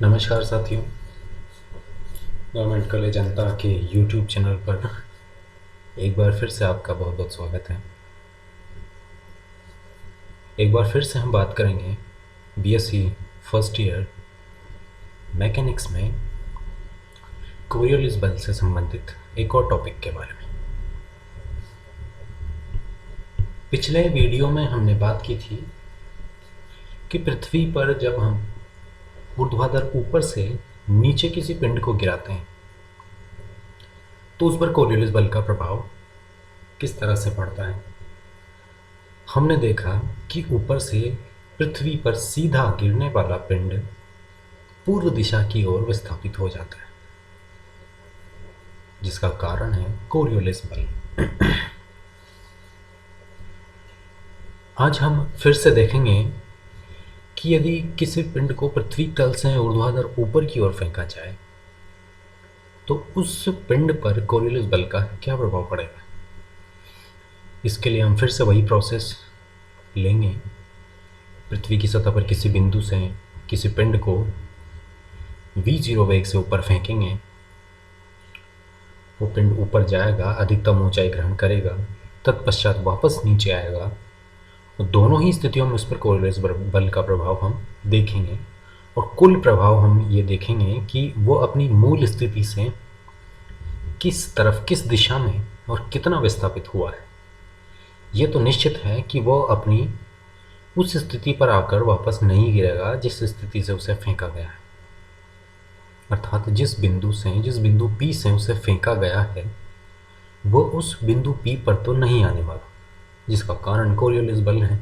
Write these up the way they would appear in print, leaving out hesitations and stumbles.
नमस्कार साथियों, government college जनता के यूट्यूब चैनल पर एक बार फिर से आपका बहुत बहुत स्वागत है। एक बार फिर से हम बात करेंगे बीएससी फर्स्ट ईयर मैकेनिक्स में कोरियोलिस बल से संबंधित एक और टॉपिक के बारे में। पिछले वीडियो में हमने बात की थी कि पृथ्वी पर जब हम ऊर्ध्वाधर ऊपर से नीचे किसी पिंड को गिराते हैं तो उस पर कोरियोलिस बल का प्रभाव किस तरह से पड़ता है। हमने देखा कि ऊपर से पृथ्वी पर सीधा गिरने वाला पिंड पूर्व दिशा की ओर विस्थापित हो जाता है, जिसका कारण है कोरियोलिस बल। आज हम फिर से देखेंगे कि यदि किसी पिंड को पृथ्वी तल से ऊर्ध्वाधर ऊपर की ओर फेंका जाए तो उस पिंड पर कोरियोलिस बल का क्या प्रभाव पड़ेगा। इसके लिए हम फिर से वही प्रोसेस लेंगे। पृथ्वी की सतह पर किसी बिंदु से किसी पिंड को v0 वेग से ऊपर फेंकेंगे। वो पिंड ऊपर जाएगा, अधिकतम ऊंचाई ग्रहण करेगा, तत्पश्चात वापस नीचे आएगा। दोनों ही स्थितियों में उस पर कोरियोलिस बल का प्रभाव हम देखेंगे और कुल प्रभाव हम ये देखेंगे कि वो अपनी मूल स्थिति से किस तरफ, किस दिशा में और कितना विस्थापित हुआ है। ये तो निश्चित है कि वो अपनी उस स्थिति पर आकर वापस नहीं गिरेगा जिस स्थिति से उसे फेंका गया है, अर्थात जिस बिंदु P से उसे फेंका गया है वो उस बिंदु P पर तो नहीं आने वाला, जिसका कारण कोरियोलिस बल है।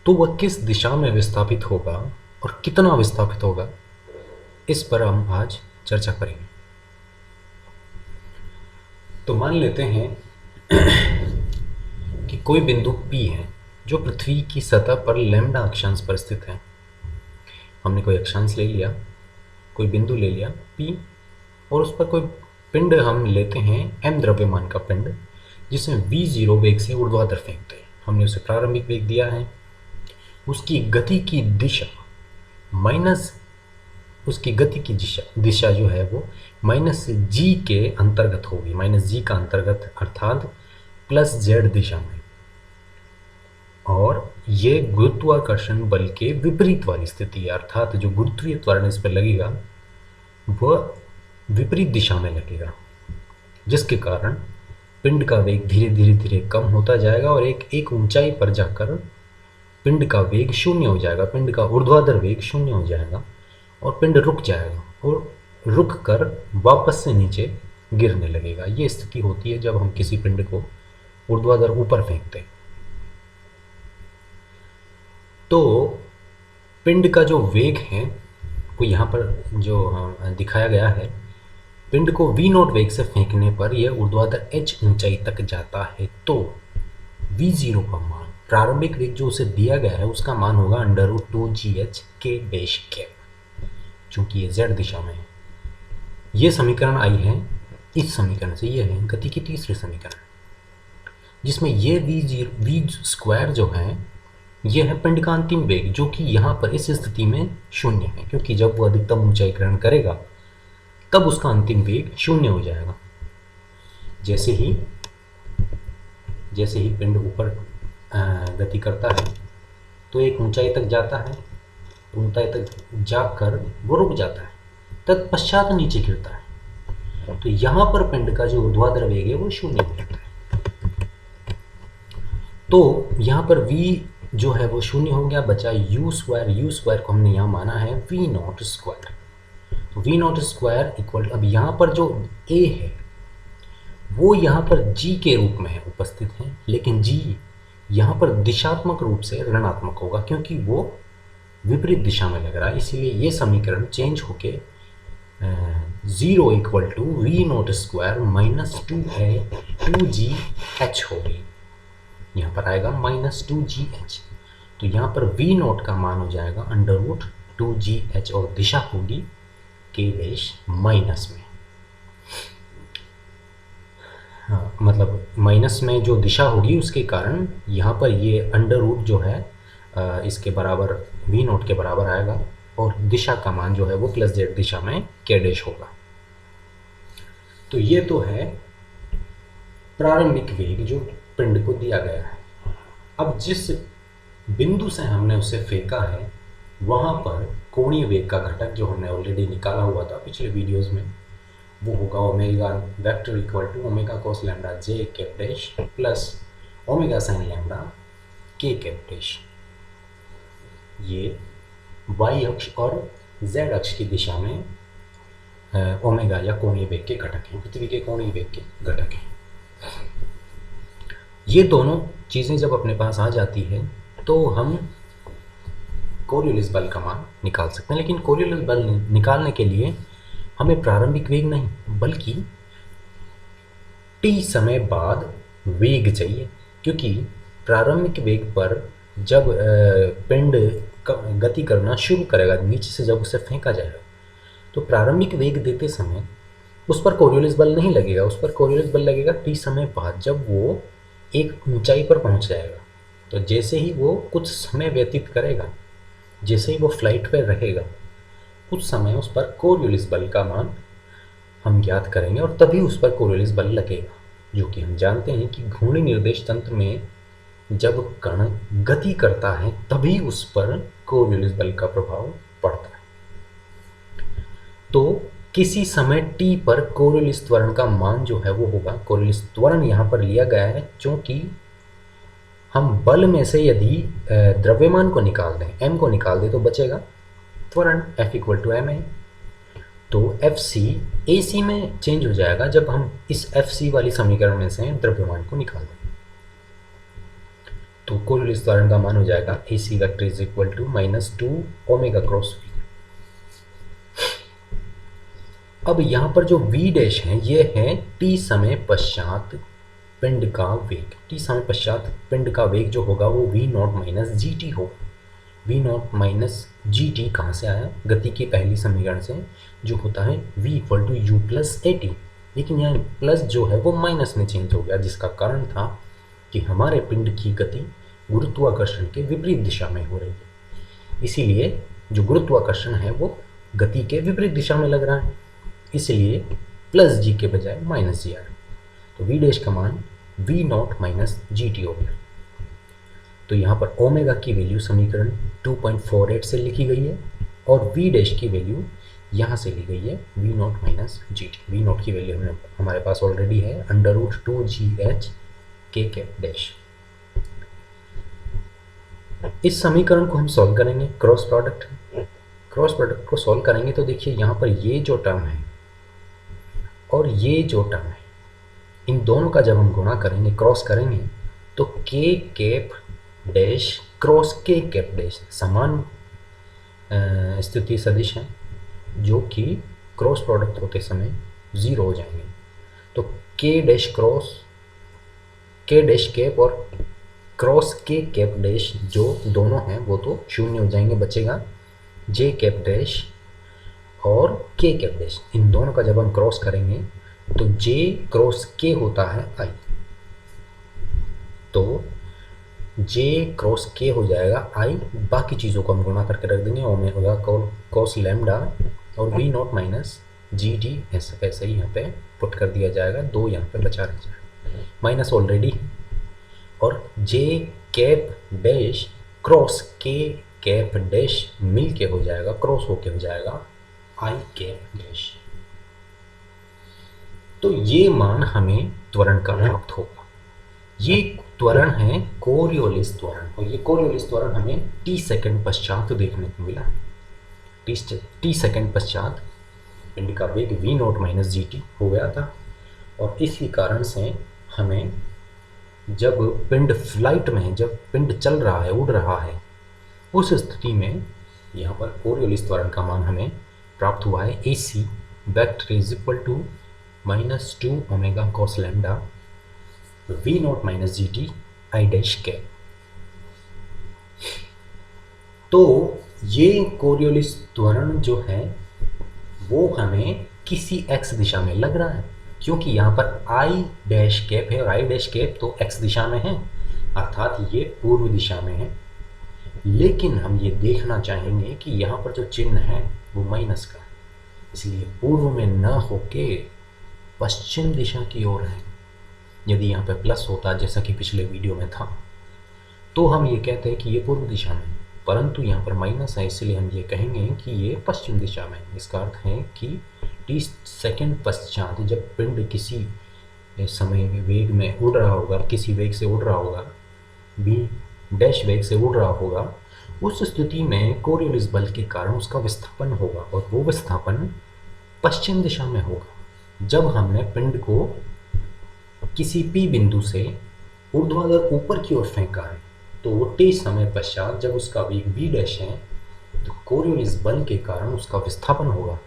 तो वह किस दिशा में विस्थापित होगा और कितना विस्थापित होगा, इस पर हम आज चर्चा करेंगे। तो मान लेते हैं कि कोई बिंदु P है जो पृथ्वी की सतह पर लैम्डा अक्षांश पर स्थित है। हमने कोई अक्षांश ले लिया, कोई बिंदु ले लिया P, और उस पर कोई पिंड हम लेते हैं m द्रव्यमान का पिंड, जिसे v0 वेग से ऊर्ध्वाधर फेंकते हैं। हमने उसे प्रारंभिक वेग दिया है। उसकी गति की दिशा दिशा जो है वो -g के अंतर्गत होगी, -g का अंतर्गत अर्थात +z दिशा में। और ये गुरुत्वाकर्षण बल के विपरीत वाली स्थिति है, अर्थात जो गुरुत्वीय त्वरण इस पर लगेगा वह विपरीत दिशा में लगेगा, जिसके कारण पिंड का वेग धीरे धीरे कम होता जाएगा और एक ऊंचाई पर जाकर पिंड का वेग शून्य हो जाएगा, पिंड का ऊर्ध्वाधर वेग शून्य हो जाएगा और पिंड रुक जाएगा और रुक कर वापस से नीचे गिरने लगेगा। ये स्थिति होती है जब हम किसी पिंड को ऊर्ध्वाधर ऊपर फेंकते हैं। तो पिंड का जो वेग है वो यहाँ पर जो दिखाया गया है, पिंड को v0 वेग से फेंकने पर यह ऊर्ध्वाधर h ऊंचाई तक जाता है। तो v0 का मान, प्रारंभिक वेग जो उसे दिया गया है, उसका मान होगा √2gh k डैश कैप, चूंकि ये z दिशा में है। ये समीकरण आई है इस समीकरण से। ये है गति की तीसरी समीकरण, जिसमें ये v स्क्वायर जो है ये है पिंड का अंतिम वेग, जो कि यहाँ पर इस स्थिति में शून्य है, क्योंकि जब वो अधिकतम ऊंचाई ग्रहण करेगा तब उसका अंतिम वेग शून्य हो जाएगा। जैसे ही पिंड ऊपर गति करता है तो एक ऊंचाई तक जाता है, ऊंचाई तक जाकर वो रुक जाता है, तत्पश्चात नीचे गिरता है। तो यहाँ पर पिंड का जो ऊर्ध्वाधर वेग है वो शून्य हो जाता है। तो यहाँ पर v जो है वो शून्य हो गया, बचा u स्क्वायर को हमने यहाँ माना है v0 स्क्वायर। तो v0 स्क्वायर इक्वल, अब यहाँ पर जो a है वो यहाँ पर g के रूप में है उपस्थित है, लेकिन g यहाँ पर दिशात्मक रूप से ऋणात्मक होगा क्योंकि वो विपरीत दिशा में लग रहा है। इसीलिए ये समीकरण चेंज होके 0 equal to v0 square -2gh होगी। यहाँ पर आएगा -2gh। तो यहाँ पर v0 का मान हो जाएगा √2gh और दिशा होगी k डैश माइनस में। हाँ, मतलब माइनस में जो दिशा होगी उसके कारण यहाँ पर ये अंडर रूट जो है इसके बराबर v0 के बराबर आएगा और दिशा का मान जो है वो प्लस जेड दिशा में के डैश होगा। तो ये तो है प्रारंभिक वेग जो पिंड को दिया गया है। अब जिस बिंदु से हमने उसे फेंका है वहाँ पर कोणीय वेग का घटक जो हमने ऑलरेडी निकाला हुआ था पिछले वीडियोस में, वो होगा omega vector equal to omega cos lambda J cap dash plus omega sine lambda K cap dash. ये वाई अक्ष और जेड अक्ष की दिशा में ओमेगा या कोणीय वेग के घटक हैं, पृथ्वी के कोणीय वेग के घटक हैं। ये दोनों चीज़ें जब अपने पास आ जाती है तो हम कोरियोलिस बल का मान निकाल सकते हैं। लेकिन कोरियोलिस बल निकालने के लिए हमें प्रारंभिक वेग नहीं बल्कि टी समय बाद वेग चाहिए, क्योंकि प्रारंभिक वेग पर जब पिंड गति करना शुरू करेगा, नीचे से जब उसे फेंका जाएगा, तो प्रारंभिक वेग देते समय उस पर कोरियोलिस बल नहीं लगेगा, उस पर कोरियोलिस बल लगेगा टी समय बाद जब वो एक ऊंचाई पर पहुंच जाएगा। तो जैसे ही वो कुछ समय व्यतीत करेगा, जैसे ही वो फ्लाइट पर रहेगा, उस समय उस पर कोरियोलिस बल का मान हम ज्ञात करेंगे और तभी उस पर कोरियोलिस बल लगेगा, जो कि हम जानते हैं कि घूर्णी निर्देश तंत्र में जब कण गति करता है तभी उस पर कोरियोलिस बल का प्रभाव पड़ता है। तो किसी समय t पर कोरियोलिस त्वरण का मान जो है वो होगा, कोरियोलिस त्वरण यहाँ पर लिया गया है क्योंकि हम बल में से यदि द्रव्यमान को निकाल दें, m को निकाल दें, तो बचेगा त्वरण F इक्वल टू ma। तो FC AC में चेंज हो जाएगा जब हम इस FC वाली समीकरण में से द्रव्यमान को निकाल दें। तो कोरियोलिस त्वरण का मान हो जाएगा AC vector is equal to -2 omega cross v। अब यहाँ पर जो v डैश है ये है t समय पश्चात पिंड का वेग। t समय पश्चात पिंड का वेग जो होगा वो v naught minus G T होगा। v naught minus G T कहाँ से आया? गति की पहली समीकरण से, जो होता है v equal to U plus A T. लेकिन यहाँ प्लस जो है वो माइनस में चेंज हो गया, जिसका कारण था कि हमारे पिंड की गति गुरुत्वाकर्षण के विपरीत दिशा में हो रही है। इसीलिए जो गुरुत्वाकर्षण है वो गति के विपरीत दिशा में लग रहा है, इसलिए प्लस जी के बजाय माइनस जी आ रहा है। तो v डैश का मान v naught minus G T हो गया। तो यहाँ पर ओमेगा की वैल्यू समीकरण 2.48 से लिखी गई है और v डैश की वैल्यू यहाँ से ली गई है v naught minus G T. v not की वैल्यू हमारे पास ऑलरेडी है √2gh k कैप डैश। इस समीकरण को हम सॉल्व करेंगे, क्रॉस प्रोडक्ट को सॉल्व करेंगे तो देखिए यहाँ पर ये जो टर्म है और ये जो टर्म है, इन दोनों का जब हम गुणा करेंगे, क्रॉस करेंगे, तो के कैप डैश क्रॉस के कैप डैश समान स्थिति सदिश हैं जो कि क्रॉस प्रोडक्ट होते समय 0 हो जाएंगे। तो के डैश कैप और क्रॉस के कैप डैश जो दोनों हैं वो तो 0 हो जाएंगे, बचेगा जे कैप डैश और के कैप डैश। इन दोनों का जब हम क्रॉस करेंगे तो जे क्रॉस के होता है आई, तो जे क्रॉस के हो जाएगा आई। बाकी चीज़ों को हम गुणा करके रख देंगे, ओमेगा कॉस लैम्डा और v naught minus G T ऐसे ही यहाँ पे पुट कर दिया जाएगा, 2 यहाँ पे बचा रह जाएगा, माइनस ऑलरेडी। और जे कैप डैश क्रॉस के कैप डैश मिल के हो जाएगा, क्रॉस होके हो जाएगा आई कैप डैश। तो ये मान हमें त्वरण का प्राप्त होगा। ये त्वरण है कोरियोलिस त्वरण, और ये कोरियोलिस त्वरण हमें t सेकंड पश्चात देखने को मिला। t सेकंड पश्चात पिंड का वेग v naught minus G T हो गया था, और इसी कारण से हमें जब पिंड फ्लाइट में, जब पिंड चल रहा है, उड़ रहा है, उस स्थिति में यहाँ पर कोरियोलिस त्वरण का मान हमें प्राप्त हुआ है AC vector is equal to -2 omega cos lambda v naught minus G T I dash K. तो ये कोरियोलिस त्वरण जो है वो हमें किसी x दिशा में लग रहा है, क्योंकि यहाँ पर आई डैश कैप है और आई डैश कैप तो x दिशा में है, अर्थात ये पूर्व दिशा में है। लेकिन हम ये देखना चाहेंगे कि यहाँ पर जो चिन्ह है वो माइनस का है, इसलिए पूर्व में न होके पश्चिम दिशा की ओर है। यदि यहाँ पे प्लस होता जैसा कि पिछले वीडियो में था तो हम ये कहते हैं कि ये पूर्व दिशा में, परंतु यहाँ पर माइनस है इसलिए हम ये कहेंगे कि ये पश्चिम दिशा में। इसका अर्थ है कि t सेकंड पश्चात जब पिंड किसी समय वेग में उड़ रहा होगा, किसी वेग से उड़ रहा होगा, v डैश वेग से उड़ रहा होगा, उस स्थिति में कोरियोलिस बल के कारण उसका विस्थापन होगा और वो विस्थापन पश्चिम दिशा में होगा। जब हमने पिंड को किसी P बिंदु से ऊर्ध्वाधर ऊपर की ओर फेंका है तो वो t समय पश्चात जब उसका वेग v डैश है तो कोरियोलिस बल के कारण उसका विस्थापन होगा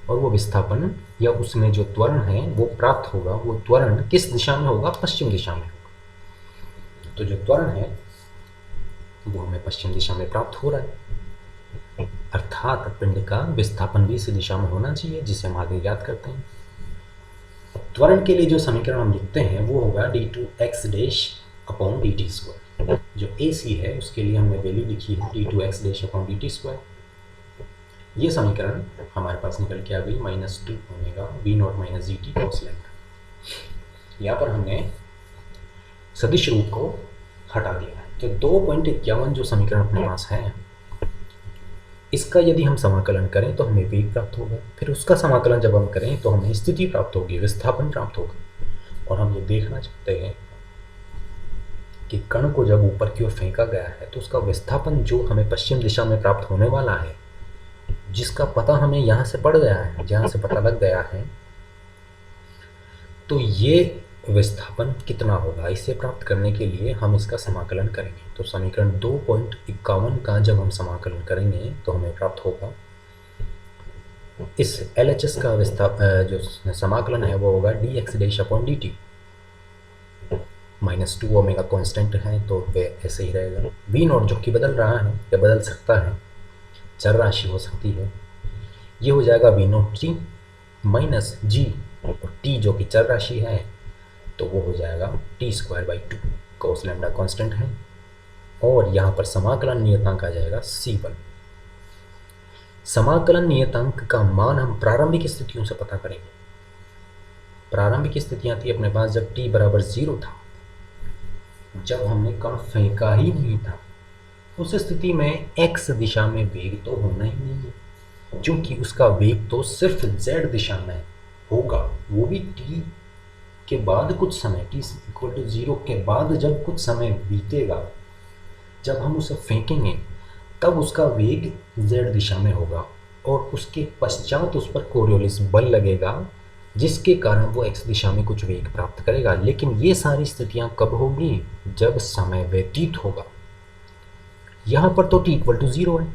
और वो विस्थापन या उसमें जो त्वरण है वो प्राप्त होगा। वो त्वरण किस दिशा में होगा? पश्चिम दिशा में होगा। तो जो त्वरण है वो हमें पश्चिम दिशा में प्राप्त हो रहा है, अर्थात पिंड का विस्थापन भी इसी दिशा में होना चाहिए, जिसे हम आगे याद करते हैं। त्वरण के लिए जो समीकरण हम लिखते हैं वो होगा d2x dash upon dt square. जो AC है उसके लिए हमने वैल्यू लिखी है d2x dash upon dt square. ये समीकरण हमारे पास निकल के आ गई -2 omega v naught minus dt cos lambda. यहाँ पर हमने सदिश रूप को हटा दिया है। तो 2.51 जो समीकरण अपने पास है, इसका यदि हम समाकलन करें तो हमें वेग प्राप्त होगा, फिर उसका समाकलन जब हम करें तो हमें स्थिति प्राप्त होगी, विस्थापन प्राप्त होगा। और हम ये देखना चाहते हैं कि कण को जब ऊपर की ओर फेंका गया है तो उसका विस्थापन जो हमें पश्चिम दिशा में प्राप्त होने वाला है, जिसका पता हमें यहाँ से पड़ गया है, जहाँ से पता लग गया है, तो ये विस्थापन कितना होगा, इसे प्राप्त करने के लिए हम इसका समाकलन करेंगे। तो समीकरण 2.51 का जब हम समाकलन करेंगे तो हमें प्राप्त होगा, इस LHS का जो समाकलन है वो होगा dx dash upon dt। -2 omega constant है तो वे ऐसे ही रहेगा। v नॉट जो कि बदल रहा है या बदल सकता है, चर राशि हो सकती है, ये हो जाएगा v not t minus g, और t जो कि चर राशि है तो वो हो जाएगा t square by 2। cos lambda constant है और यहाँ पर समाकलन नियतांक आ जाएगा c1। समाकलन नियतांक का मान हम प्रारंभिक स्थितियों से पता करेंगे। प्रारंभिक स्थितियां थी अपने पास जब t बराबर 0 था, जब हमने कण फेंका ही नहीं था। उस स्थिति में x दिशा में वेग तो होना ही नहीं है, क्योंकि उसका वेग तो सिर्फ z दिशा में होगा, वो भी t के बाद कुछ समय, t इक्वल टू 0 के बाद जब कुछ समय बीतेगा, जब हम उसे फेंकेंगे तब उसका वेग z दिशा में होगा और उसके पश्चात उस पर कोरियोलिस बल लगेगा, जिसके कारण वो x दिशा में कुछ वेग प्राप्त करेगा। लेकिन ये सारी स्थितियां कब होगी? जब समय व्यतीत होगा। यहाँ पर तो t इक्वल टू 0 है,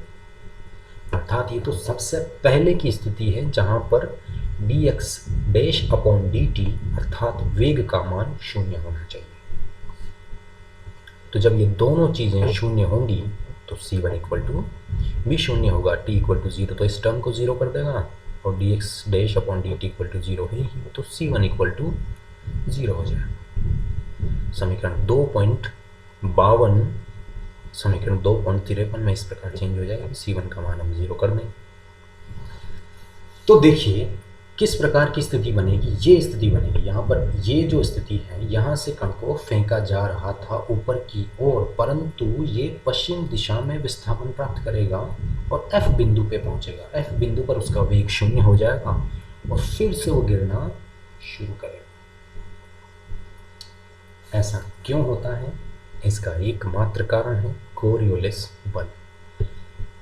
अर्थात ये तो सबसे पहले की स्थिति है जहाँ पर dx डैश अपॉन dt अर्थात वेग का मान 0 होना चाहिए। तो जब ये दोनों चीज़ें शून्य होंगी तो c1 इक्वल टू भी शून्य होगा, t इक्वल टू 0 तो इस टर्म को 0 कर देगा और dx dash upon dt equal to 0 है ही, तो c1 इक्वल टू 0 हो जाएगा। समीकरण 2.52 समीकरण 2.53 में इस प्रकार चेंज हो जाएगा, c1 का मान हम 0 कर दें। तो देखिए किस प्रकार की स्थिति बनेगी, ये स्थिति बनेगी। यहाँ पर ये जो स्थिति है, यहाँ से कण को फेंका जा रहा था ऊपर की ओर, परंतु ये पश्चिम दिशा में विस्थापन प्राप्त करेगा और F बिंदु पे पहुँचेगा। F बिंदु पर उसका वेग 0 हो जाएगा और फिर से वो गिरना शुरू करेगा। ऐसा क्यों होता है? इसका एकमात्र कारण है कोरियोलिस बल।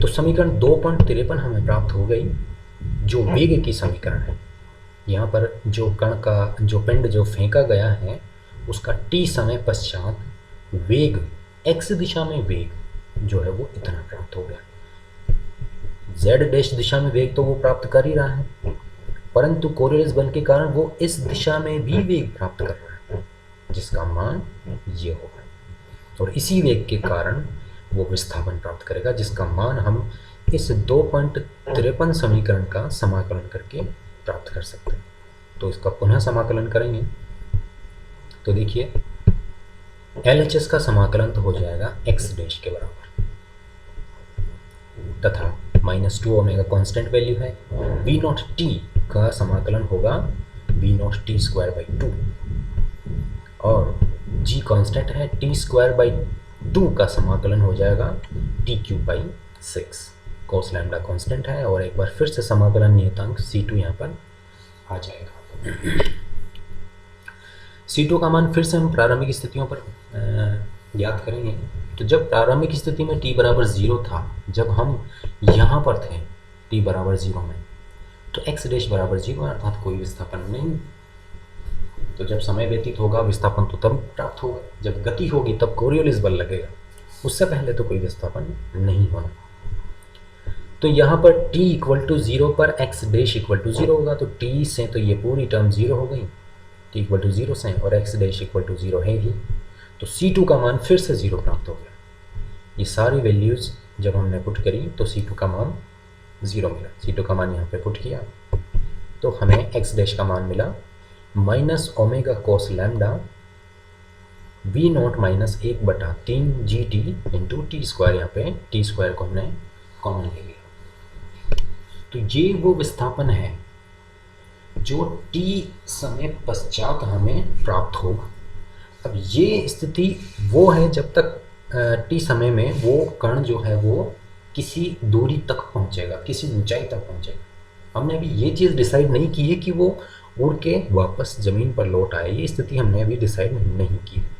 तो समीकरण 2.53 हमें प्राप्त हो गई, जो वेग की समीकरण है। यहाँ पर जो कण का जो पिंड जो फेंका गया है उसका t समय पश्चात वेग x दिशा में वेग जो है वो इतना प्राप्त हो गया। z डैश दिशा में वेग तो वो प्राप्त कर ही रहा है, परंतु कोरियोलिस बल के कारण वो इस दिशा में भी वेग प्राप्त कर रहा है, जिसका मान ये होगा। और इसी वेग के कारण वो विस्थापन प्राप्त करेगा, जिसका मान हम इस 2.53 समीकरण का समाकलन करके प्राप्त कर सकते हैं। तो इसका पुनः समाकलन करेंगे तो देखिए LHS का समाकलन तो हो जाएगा x डैश के बराबर। तथा -2 ओमेगा कांस्टेंट वैल्यू है। वी नॉट टी का समाकलन होगा V naught T square by 2 और जी कांस्टेंट है, टी स्क्वायर बाई 2 का समाकलन हो जाएगा T cube by 6। Cos lambda constant है और एक बार फिर से समाकलन नियतांक C2 यहाँ पर आ जाएगा। C2 का मान फिर से हम प्रारंभिक स्थितियों पर ज्ञात करेंगे। तो जब प्रारंभिक स्थिति में t बराबर 0 था, जब हम यहाँ पर थे t बराबर 0 में, तो x डैश बराबर 0 अर्थात कोई विस्थापन नहीं। तो जब समय व्यतीत होगा विस्थापन तो तब प्राप्त होगा, जब गति होगी तब कोरियोलिस बल लगेगा, उससे पहले तो कोई विस्थापन नहीं होना। तो यहाँ पर t इक्वल टू 0 पर x डैश इक्वल टू 0 होगा, तो t से तो ये पूरी टर्म 0 हो गई, t इक्वल टू 0 से, और x डैश इक्वल टू 0 है ही, तो C2 का मान फिर से 0 प्राप्त हो गया। ये सारी वैल्यूज़ जब हमने पुट करी तो C2 का मान 0 मिला। C2 का मान यहाँ पे पुट किया तो हमें x डैश का मान मिला minus omega cos lambda V naught minus 1/3 G T into T square. यहाँ पे टी स्क्वायर को हमने कॉमन ले लिया। तो ये वो विस्थापन है जो t समय पश्चात हमें प्राप्त होगा। अब ये स्थिति वो है जब तक t समय में वो कण जो है वो किसी दूरी तक पहुंचेगा, किसी ऊंचाई तक पहुंचेगा। हमने अभी ये चीज़ डिसाइड नहीं की है कि वो उड़ के वापस ज़मीन पर लौट आए, ये स्थिति हमने अभी डिसाइड नहीं की है।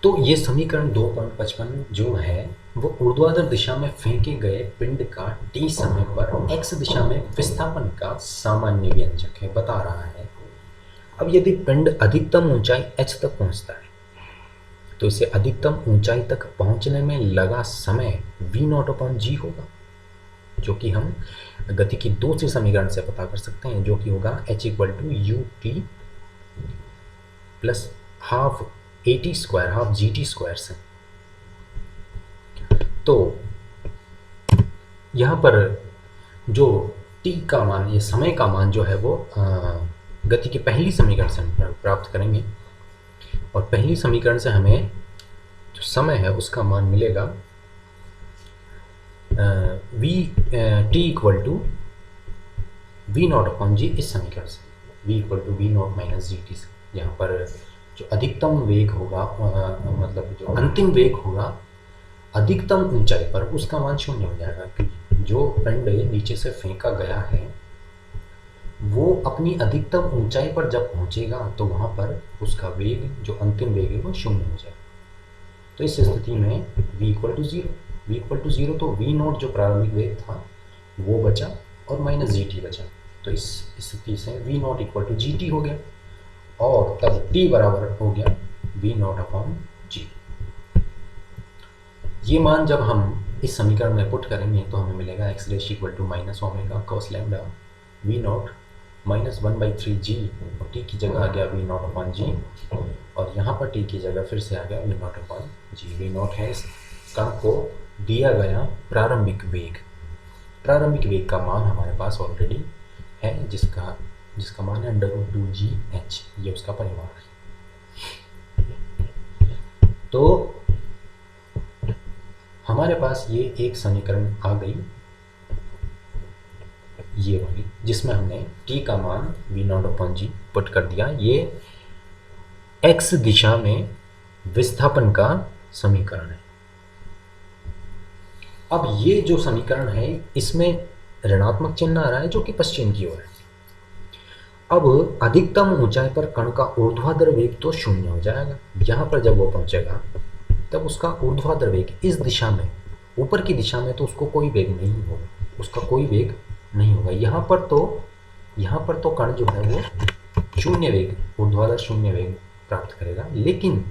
तो ये समीकरण 2.55 जो है वो ऊर्ध्वाधर दिशा में फेंके गए पिंड का t समय पर x दिशा में विस्थापन का सामान्य व्यंजक है, बता रहा है। अब यदि पिंड अधिकतम ऊंचाई h तक पहुंचता है तो इसे अधिकतम ऊंचाई तक पहुंचने में लगा समय v0/g होगा, जो कि हम गति की दूसरी समीकरण से पता कर सकते हैं, जो कि होगा h equal to U T plus half AT square half GT square से। तो यहाँ पर जो t का मान, ये समय का मान जो है वो गति की पहली समीकरण से हम प्राप्त करेंगे, और पहली समीकरण से हमें जो समय है उसका मान मिलेगा t इक्वल टू v0/g इस समीकरण से, v equal to v0 minus GT से। यहाँ पर जो अधिकतम वेग होगा मतलब जो अंतिम वेग होगा अधिकतम ऊंचाई पर, उसका मान 0 हो जाएगा, क्योंकि जो पिंड नीचे से फेंका गया है वो अपनी अधिकतम ऊंचाई पर जब पहुंचेगा तो वहाँ पर उसका वेग, जो अंतिम वेग है वो 0 हो जाएगा। तो इस स्थिति में v इक्वल टू 0, तो v0 जो प्रारंभिक वेग था वो बचा और माइनस GT बचा। तो इस स्थिति से v0 इक्वल टू GT हो गया, और तब t बराबर हो गया v0/g। ये मान जब हम इस समीकरण में पुट करेंगे तो हमें मिलेगा x dash equal to minus omega cos lambda v0 minus 1/3g, और t की जगह आ गया v0/g, और यहाँ पर t की जगह फिर से आ गया v0/g। v0 है इस कण को दिया गया प्रारंभिक वेग। प्रारंभिक वेग का मान हमारे पास ऑलरेडी है, जिसका मान है √2gh, ये उसका परिमाण है। तो हमारे पास ये एक समीकरण आ गई, ये वाली, जिसमें हमने t का मान v0/g पुट कर दिया। ये x दिशा में विस्थापन का समीकरण है। अब ये जो समीकरण है इसमें ऋणात्मक चिन्ह आ रहा है, जो कि पश्चिम की ओर है। अब अधिकतम ऊंचाई पर कण का ऊर्ध्वाधर वेग तो 0 हो जाएगा। यहाँ पर जब वो पहुंचेगा तब उसका ऊर्ध्वाधर वेग इस दिशा में, ऊपर की दिशा में तो उसको कोई वेग नहीं होगा, उसका कोई वेग नहीं होगा। यहाँ पर तो कण जो है वो 0 वेग, ऊर्ध्वाधर 0 वेग प्राप्त करेगा, लेकिन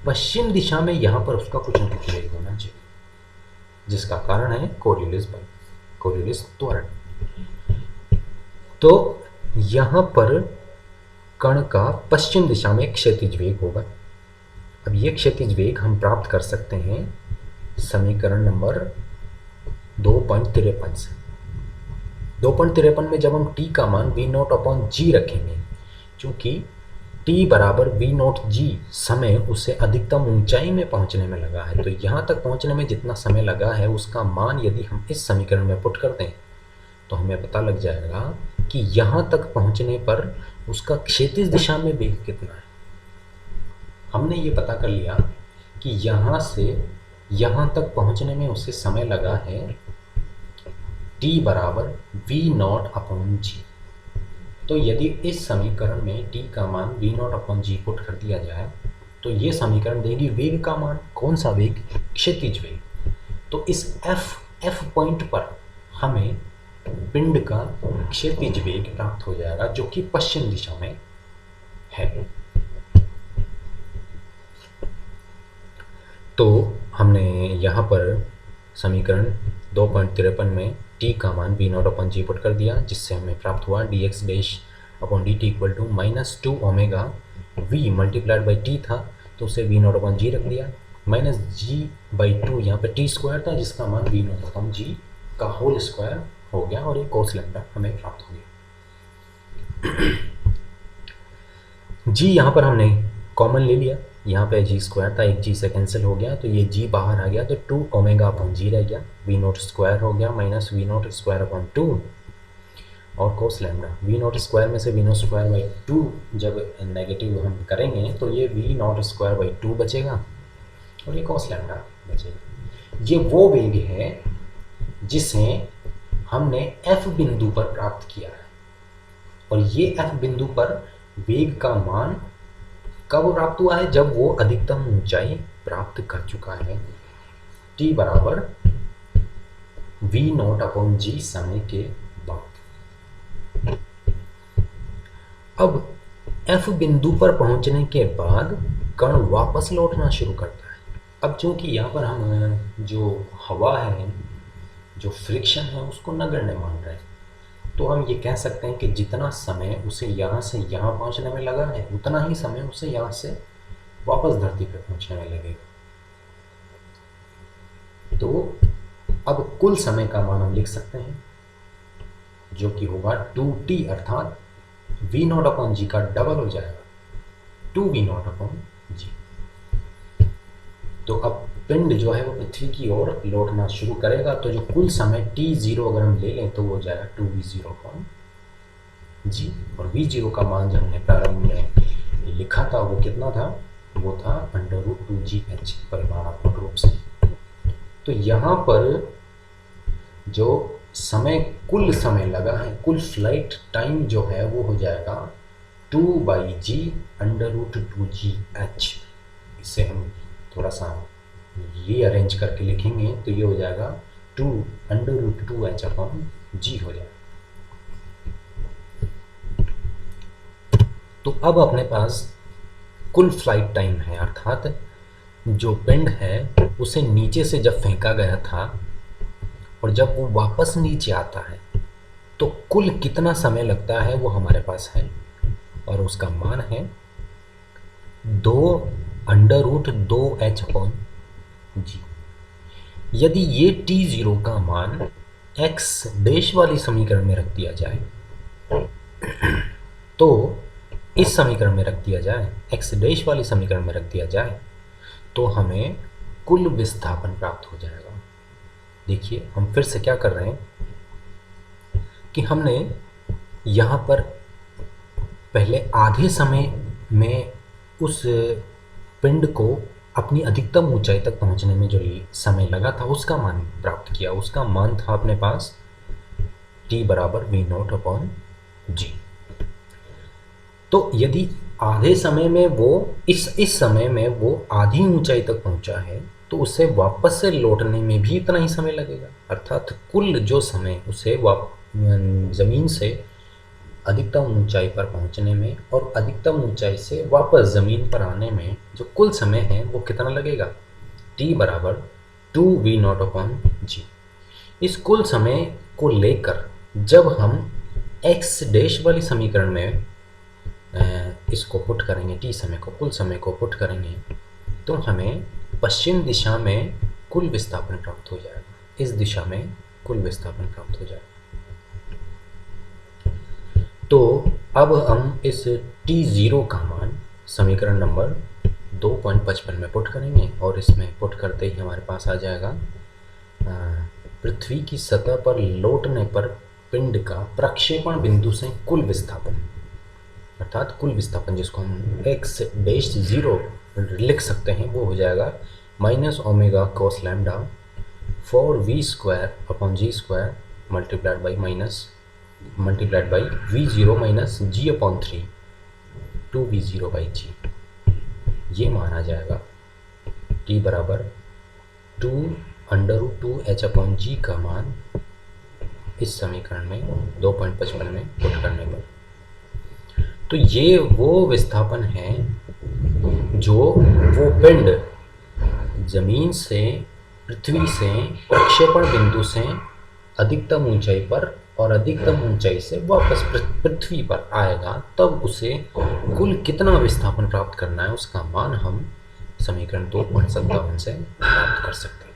पश्चिम दिशा में यहाँ पर उसका कुछ न कुछ वेग होना चाहिए, जिसका कारण है कोरियोलिस बल, कोरियोलिस त्वरण। तो यहाँ पर कण का पश्चिम दिशा में क्षैतिज वेग होगा। अब ये क्षैतिज वेग हम प्राप्त कर सकते हैं समीकरण नंबर 2.53 से। 2.53 में जब हम t का मान v0/g रखेंगे, क्योंकि टी बराबर वी नॉट जी समय उसे अधिकतम ऊंचाई में पहुंचने में लगा है। तो यहाँ तक पहुंचने में जितना समय लगा है उसका मान यदि हम इस समीकरण में पुट कर दें तो हमें पता लग जाएगा कि यहाँ तक पहुंचने पर उसका क्षैतिज दिशा में वेग कितना है। हमने ये पता कर लिया कि यहाँ से यहाँ तक पहुंचने में उसे समय लगा है टी बराबर वी नॉट अपॉन जी। तो यदि इस समीकरण में t का मान V naught upon G put कर दिया जाए तो ये समीकरण देगी वेग का मान। कौन सा वेग? क्षैतिज वेग। तो इस f पॉइंट पर हमें पिंड का क्षैतिज वेग प्राप्त हो जाएगा जो कि पश्चिम दिशा में है। तो हमने यहाँ पर समीकरण 2.53 में t का मान V naught upon G put कर दिया जिससे हमें प्राप्त हुआ dx dash upon dt equal to -2 omega v multiplied by t था तो उसे वी नॉट अपॉन जी रख दिया माइनस जी बाई 2 यहाँ पे t स्क्वायर था जिसका मान वी नॉट अपॉन जी का होल स्क्वायर हो गया और एक कोस लैम्डा हमें प्राप्त हो गया। g यहाँ पर हमने कॉमन ले लिया, यहाँ पे जी स्क्वायर था, एक जी से कैंसिल हो गया तो ये जी बाहर आ गया तो 2 ओमेगा अपॉन जी रह गया, वी नॉट स्क्वायर हो गया minus V naught square upon 2 और cos lambda. V naught square में से वी नॉट स्क्वायर बाई 2 जब नेगेटिव हम करेंगे तो ये वी नॉट स्क्वायर बाई 2 बचेगा और ये कोस लैम्डा बचेगा। ये वो वेग है जिसे हमने एफ बिंदु पर प्राप्त किया है और ये एफ बिंदु पर वेग का मान कब प्राप्त हुआ है? जब वो अधिकतम ऊंचाई प्राप्त कर चुका है t बराबर वी नॉट अपॉन जी समय के बाद। अब f बिंदु पर पहुंचने के बाद कण वापस लौटना शुरू करता है। अब चूंकि यहाँ पर हम जो हवा है, जो फ्रिक्शन है, उसको नगण्य मान रहे हैं तो हम ये कह सकते हैं कि जितना समय उसे यहाँ से यहाँ पहुँचने में लगा है उतना ही समय उसे यहाँ से वापस धरती पर पहुँचने में लगेगा। तो अब कुल समय का मान हम लिख सकते हैं जो कि होगा 2t अर्थात v नॉट अपॉन जी का डबल हो जाएगा 2v नॉट अपॉन जी। तो अब पिंड जो है वो पृथ्वी की ओर लौटना शुरू करेगा तो जो कुल समय t0 अगर हम ले लें तो वो हो जाएगा 2v0 अपॉन जी और v0 का मान जो हमने प्रारंभ में लिखा था वो कितना था? वो था √2gh परिमाणात्मक रूप से। तो यहाँ पर जो समय कुल समय लगा है, कुल फ्लाइट टाइम जो है वो हो जाएगा 2/g √2gh। इसे हम थोड़ा सा रीअरेंज करके लिखेंगे तो ये हो जाएगा 2 √2h अपॉन जी हो जाएगा। तो अब अपने पास कुल फ्लाइट टाइम है अर्थात जो पिंड है उसे नीचे से जब फेंका गया था और जब वो वापस नीचे आता है तो कुल कितना समय लगता है वो हमारे पास है और उसका मान है 2 √2h अपॉन जी। यदि ये t0 का मान x डैश वाली समीकरण में रख दिया जाए तो इस समीकरण में रख दिया जाए, x डैश वाली समीकरण में रख दिया जाए तो हमें कुल विस्थापन प्राप्त हो जाएगा। देखिए हम फिर से क्या कर रहे हैं कि हमने यहाँ पर पहले आधे समय में उस पिंड को अपनी अधिकतम ऊंचाई तक पहुंचने में जो समय लगा था उसका मान प्राप्त किया। उसका मान था अपने पास t बराबर वी नॉट अपॉन जी। तो यदि आधे समय में वो इस समय में वो आधी ऊंचाई तक पहुंचा है तो उसे वापस से लौटने में भी इतना ही समय लगेगा अर्थात कुल जो समय उसे ज़मीन से अधिकतम ऊंचाई पर पहुंचने में और अधिकतम ऊंचाई से वापस ज़मीन पर आने में जो कुल समय है वो कितना लगेगा? t बराबर 2v नॉट अपॉन जी। इस कुल समय को लेकर जब हम x डैश वाली समीकरण में इसको पुट करेंगे, t समय को, कुल समय को पुट करेंगे तो हमें पश्चिम दिशा में कुल विस्थापन प्राप्त हो जाएगा, इस दिशा में कुल विस्थापन प्राप्त हो जाएगा। तो अब हम इस T0 का मान समीकरण नंबर 2.55 में पुट करेंगे और इसमें पुट करते ही हमारे पास आ जाएगा पृथ्वी की सतह पर लौटने पर पिंड का प्रक्षेपण बिंदु से कुल विस्थापन, अर्थात कुल विस्थापन जिसको हम x-0 लिख सकते हैं, वो हो जाएगा minus omega cos lambda 4v² upon g² multiplied by v0 minus g upon 3 2v0 by g। ये माना जाएगा t बराबर 2√2h अपॉन g का मान इस समीकरण में 2.55 में पुट करने पर। तो ये वो विस्थापन है जो वो पिंड जमीन से पृथ्वी से प्रक्षेपण बिंदु से अधिकतम ऊंचाई पर और अधिकतम ऊंचाई से वापस पृथ्वी पर आएगा, तब उसे कुल कितना विस्थापन प्राप्त करना है उसका मान हम समीकरण 2.57 से प्राप्त कर सकते हैं।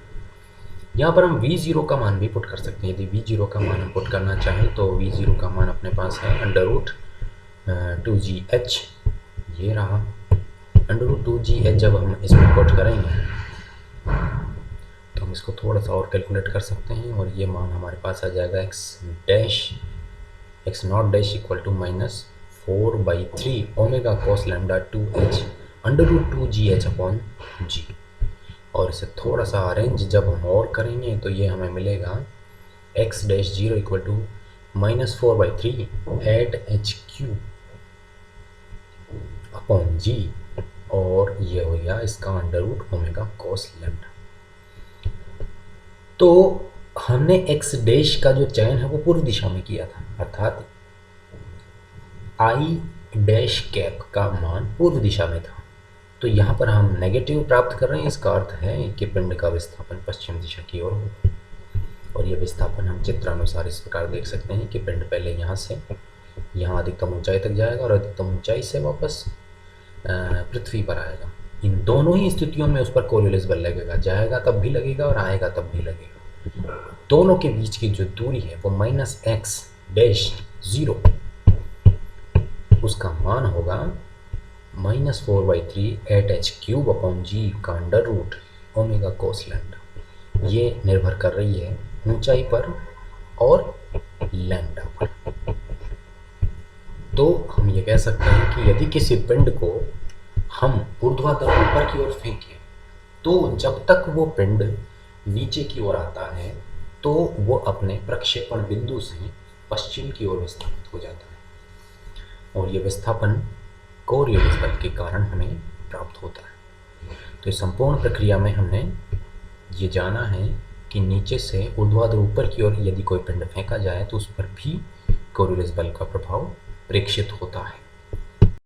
यहाँ पर हम v0 का मान भी पुट कर सकते हैं। यदि v0 का मान हम पुट करना चाहें तो v0 का मान अपने पास है √2gh, ये रहा √2gh। जब हम इसमें पुट करेंगे तो हम इसको थोड़ा सा और कैलकुलेट कर सकते हैं और ये मान हमारे पास आ जाएगा x0 dash equal to minus 4/3 omega cos lambda 2h √2gh upon g। और इसे थोड़ा सा अरेंज जब हम और करेंगे तो ये हमें मिलेगा x-0 equal to minus 4/3 8h³ upon g, और ये हो गया इसका under root omega cos lambda. तो हमने x डैश का जो चयन है वो पूर्व दिशा में किया था, अर्थात i डैश कैप का मान पूर्व दिशा में था। तो यहाँ पर हम नेगेटिव प्राप्त कर रहे हैं, इसका अर्थ है कि पिंड का विस्थापन पश्चिम दिशा की ओर होगा। और ये विस्थापन हम चित्रानुसार इस प्रकार देख सकते हैं कि पिंड पहले यहाँ से यहाँ अधिकतम ऊंचाई तक जाएगा और अधिकतम ऊंचाई से वापस पृथ्वी पर आएगा। इन दोनों ही स्थितियों में उस पर कोरियोलिस बल लगेगा, जाएगा तब भी लगेगा और आएगा तब भी लगेगा। दोनों के बीच की जो दूरी है वो -x-0, उसका मान होगा -4/3 8h³ अपॉन g का under root omega cos lambda. ये निर्भर कर रही है ऊंचाई पर और लैम्डा पर। तो हम ये कह सकते हैं कि यदि किसी पिंड को हम ऊर्ध्वाधर ऊपर की ओर फेंकें तो जब तक वो पिंड नीचे की ओर आता है तो वो अपने प्रक्षेपण बिंदु से पश्चिम की ओर विस्थापित हो जाता है, और ये विस्थापन कोरियोलिस बल के कारण हमें प्राप्त होता है। तो इस संपूर्ण प्रक्रिया में हमने ये जाना है कि नीचे से ऊर्ध्वाधर ऊपर की ओर यदि कोई पिंड फेंका जाए तो उस पर भी कोरियोलिस बल का प्रभाव प्रेक्षित होता है।